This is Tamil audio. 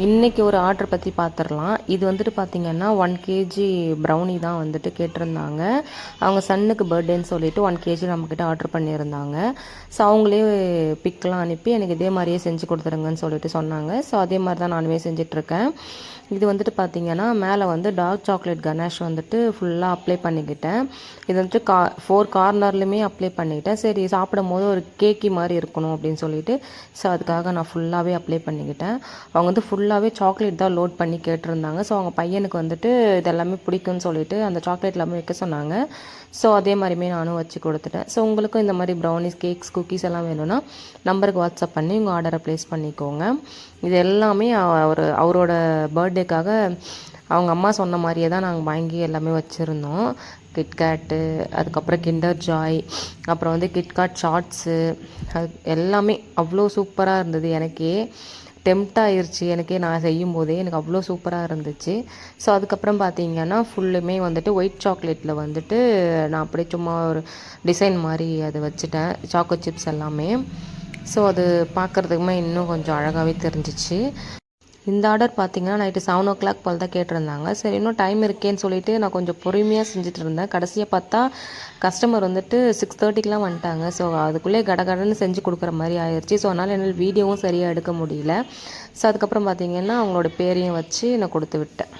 இன்றைக்கி ஒரு ஆர்டர் பற்றி பார்த்துடலாம். இது வந்துட்டு பார்த்திங்கன்னா 1 கேஜி ப்ரௌனி தான் வந்துட்டு கேட்டிருந்தாங்க. அவங்க சன்னுக்கு பர்த்டேன்னு சொல்லிவிட்டு 1 கேஜி நம்மக்கிட்ட ஆர்டர் பண்ணியிருந்தாங்க. ஸோ அவங்களே பிக்லாம் அனுப்பி எனக்கு இதே மாதிரியே செஞ்சு கொடுத்துருங்கன்னு சொல்லிட்டு சொன்னாங்க. ஸோ அதே மாதிரி தான் நானுமே செஞ்சிட்ருக்கேன். இது வந்துட்டு பார்த்திங்கன்னா மேலே வந்து டார்க் சாக்லேட் கணேஷ் வந்துட்டு ஃபுல்லாக அப்ளை பண்ணிக்கிட்டேன். இது வந்துட்டு 4 கார்னர்லையுமே அப்ளை பண்ணிக்கிட்டேன். சரி சாப்பிடும் போது ஒரு கேக்கி மாதிரி இருக்கணும் அப்படின்னு சொல்லிட்டு ஸோ அதுக்காக நான் ஃபுல்லாகவே அப்ளை பண்ணிக்கிட்டேன். அவங்க வந்து ஃபுல்லாகவே சாக்லேட் தான் லோட் பண்ணி கேட்டிருந்தாங்க. ஸோ அவங்க பையனுக்கு வந்துட்டு இதெல்லாமே பிடிக்கும்னு சொல்லிட்டு அந்த சாக்லேட் எல்லாமே வைக்க சொன்னாங்க. ஸோ அதே மாதிரியுமே நானும் வச்சு கொடுத்துட்டேன். ஸோ உங்களுக்கும் இந்த மாதிரி ப்ரௌனிஸ், கேக்ஸ், குக்கீஸ் எல்லாம் வேணும்னா நம்பருக்கு வாட்ஸ்அப் பண்ணி உங்கள் ஆர்டரை ப்ளேஸ் பண்ணிக்கோங்க. இது எல்லாமே அவரோட பர்த்டேக்காக அவங்க அம்மா சொன்ன மாதிரியே தான் நாங்கள் வாங்கி எல்லாமே வச்சுருந்தோம். கிட்கேட்டு, அதுக்கப்புறம் கிண்டர் ஜாய், அப்புறம் வந்து கிட்காட் ஷார்ட்ஸு, அது எல்லாமே அவ்வளோ சூப்பராக இருந்தது. எனக்கே டெம்ப்ட் ஆயிடுச்சு. எனக்கே நான் செய்யும் போதே எனக்கு அவ்வளோ சூப்பராக இருந்துச்சு. ஸோ அதுக்கப்புறம் பார்த்தீங்கன்னா ஃபுல்லுமே வந்துட்டு ஒயிட் சாக்லேட்டில் வந்துட்டு நான் அப்படியே சும்மா ஒரு டிசைன் மாதிரி அதை வச்சுட்டேன், சாக்கோ சிப்ஸ் எல்லாமே. ஸோ அது பார்க்குறதுக்குமே இன்னும் கொஞ்சம் அழகாகவே தெரிஞ்சிச்சு. இந்த ஆர்டர் பார்த்திங்கன்னா நைட்டு 7 o'clock போல் தான் கேட்டிருந்தாங்க. சரி இன்னும் டைம் இருக்கேன்னு சொல்லிவிட்டு நான் கொஞ்சம் பொறுமையாக செஞ்சுட்டு இருந்தேன். கடைசியாக பார்த்தா கஸ்டமர் வந்துட்டு 6:30க்கெலாம் வந்துட்டாங்க. ஸோ அதுக்குள்ளே கடகடன்னு செஞ்சு கொடுக்குற மாதிரி ஆயிடுச்சு. ஸோ அதனால் என்னால் வீடியோவும் சரியாக எடுக்க முடியல. ஸோ அதுக்கப்புறம் பார்த்திங்கன்னா அவங்களோட பேரையும் வச்சு நான் கொடுத்து விட்டேன்.